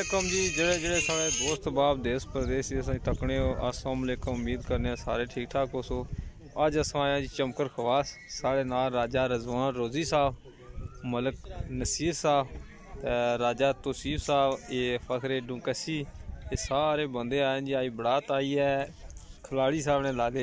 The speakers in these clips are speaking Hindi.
अस्सलाम जी जेड़े जेड़े सारे दोस्त बाप देश प्रदेश तकने हो अस्सलाम वालेकुम। उम्मीद करने सारे ठीक ठाक हो। सो अज अस आए जी चमकर खवास साढ़े नाल राजा रजवान रोजी साहब, मलक नसीर साहब, राजा तौसीफ साहब, ये फखरे डुंकसी, ये सारे बंदे आए जी। आज बरात आई है खिलाड़ी साहब ने लादे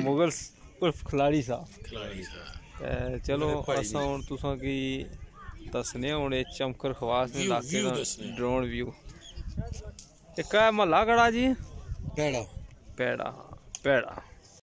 मुगल उर्फ खिलाड़ी साहब। चलो असा हुण तुसां की दसने होने चमकर खवास ने इलाके दा ड्रोन व्यू। एक महला कड़ा जी पैड़ा पैड़ा पैड़ा